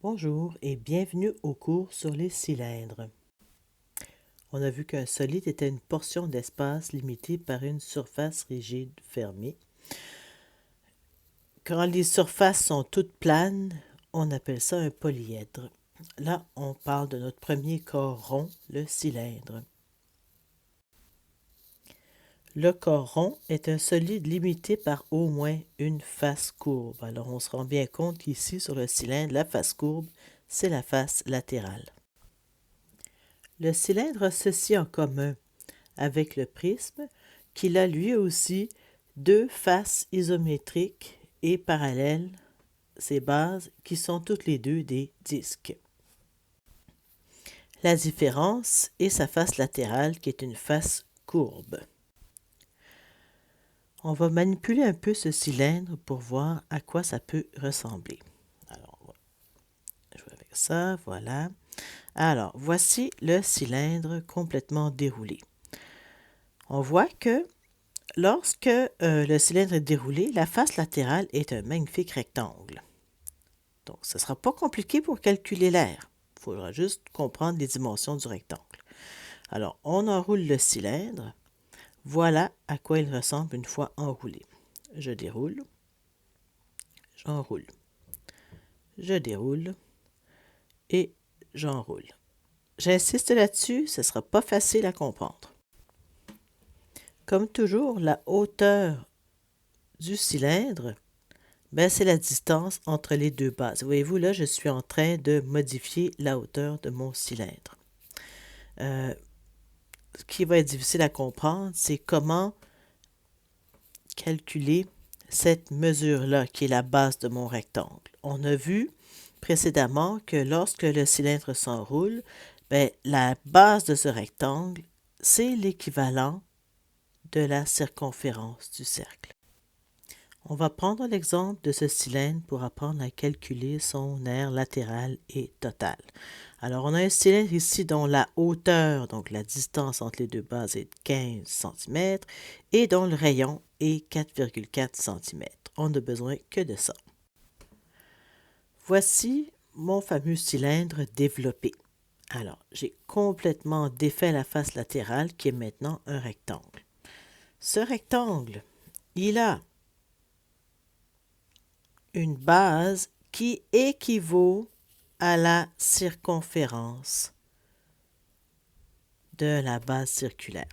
Bonjour et bienvenue au cours sur les cylindres. On a vu qu'un solide était une portion d'espace limitée par une surface rigide fermée. Quand les surfaces sont toutes planes, on appelle ça un polyèdre. Là, on parle de notre premier corps rond, le cylindre. Le corps rond est un solide limité par au moins une face courbe. Alors, on se rend bien compte qu'ici, sur le cylindre, la face courbe, c'est la face latérale. Le cylindre a ceci en commun avec le prisme, qu'il a lui aussi deux faces isométriques et parallèles, ses bases, qui sont toutes les deux des disques. La différence est sa face latérale, qui est une face courbe. On va manipuler un peu ce cylindre pour voir à quoi ça peut ressembler. Alors, on va jouer avec ça, voilà. Alors, voici le cylindre complètement déroulé. On voit que lorsque le cylindre est déroulé, la face latérale est un magnifique rectangle. Donc, ce ne sera pas compliqué pour calculer l'air. Il faudra juste comprendre les dimensions du rectangle. Alors, on enroule le cylindre. Voilà à quoi il ressemble une fois enroulé. Je déroule, j'enroule, je déroule et j'enroule. J'insiste là-dessus, ce ne sera pas facile à comprendre. Comme toujours, la hauteur du cylindre, c'est la distance entre les deux bases. Voyez-vous, là, je suis en train de modifier la hauteur de mon cylindre. Ce qui va être difficile à comprendre, c'est comment calculer cette mesure-là, qui est la base de mon rectangle. On a vu précédemment que lorsque le cylindre s'enroule, la base de ce rectangle, c'est l'équivalent de la circonférence du cercle. On va prendre l'exemple de ce cylindre pour apprendre à calculer son aire latérale et totale. Alors, on a un cylindre ici dont la hauteur, donc la distance entre les deux bases, est de 15 cm et dont le rayon est 4,4 cm. On n'a besoin que de ça. Voici mon fameux cylindre développé. Alors, j'ai complètement défait la face latérale qui est maintenant un rectangle. Ce rectangle, il a une base qui équivaut à la circonférence de la base circulaire.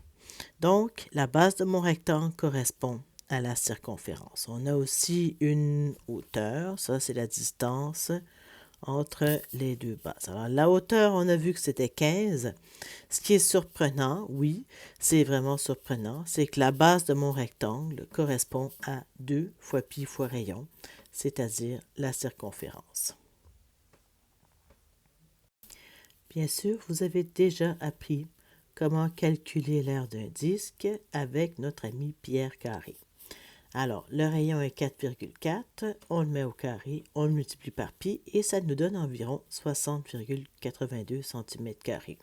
Donc, la base de mon rectangle correspond à la circonférence. On a aussi une hauteur, ça c'est la distance entre les deux bases. Alors, la hauteur, on a vu que c'était 15. Ce qui est surprenant, oui, c'est vraiment surprenant, c'est que la base de mon rectangle correspond à 2 fois pi fois rayon, c'est-à-dire la circonférence. Bien sûr, vous avez déjà appris comment calculer l'aire d'un disque avec notre ami Pierre Carré. Alors, le rayon est 4,4, on le met au carré, on le multiplie par pi et ça nous donne environ 60,82 cm².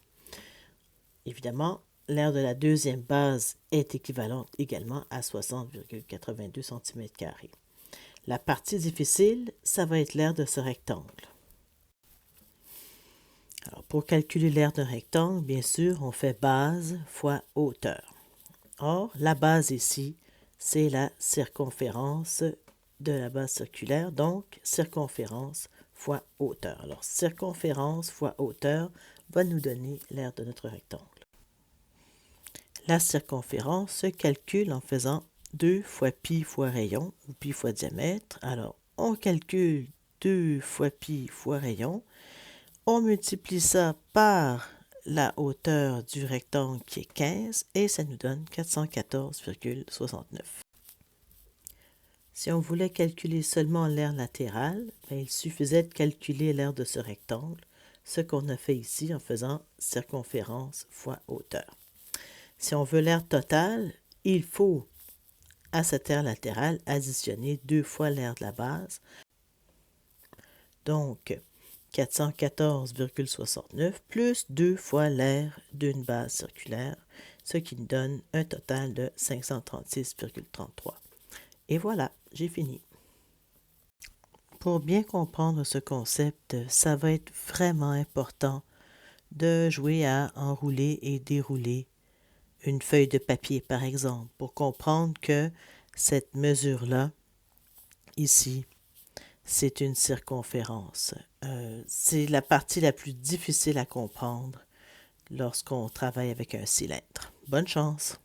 Évidemment, l'aire de la deuxième base est équivalente également à 60,82 cm². La partie difficile, ça va être l'aire de ce rectangle. Alors, pour calculer l'aire d'un rectangle, bien sûr, on fait base fois hauteur. Or, la base ici, c'est la circonférence de la base circulaire, donc circonférence fois hauteur. Alors, circonférence fois hauteur va nous donner l'aire de notre rectangle. La circonférence se calcule en faisant 2 fois pi fois rayon, ou pi fois diamètre. Alors, on calcule 2 fois pi fois rayon. On multiplie ça par la hauteur du rectangle qui est 15 et ça nous donne 414,69. Si on voulait calculer seulement l'aire latérale, il suffisait de calculer l'aire de ce rectangle, ce qu'on a fait ici en faisant circonférence fois hauteur. Si on veut l'aire totale, il faut à cette aire latérale additionner 2 fois l'aire de la base. Donc, 414,69 plus 2 fois l'aire d'une base circulaire, ce qui nous donne un total de 536,33. Et voilà, j'ai fini. pour bien comprendre ce concept, ça va être vraiment important de jouer à enrouler et dérouler une feuille de papier, par exemple, pour comprendre que cette mesure-là, ici, c'est une circonférence. C'est la partie la plus difficile à comprendre lorsqu'on travaille avec un cylindre. Bonne chance!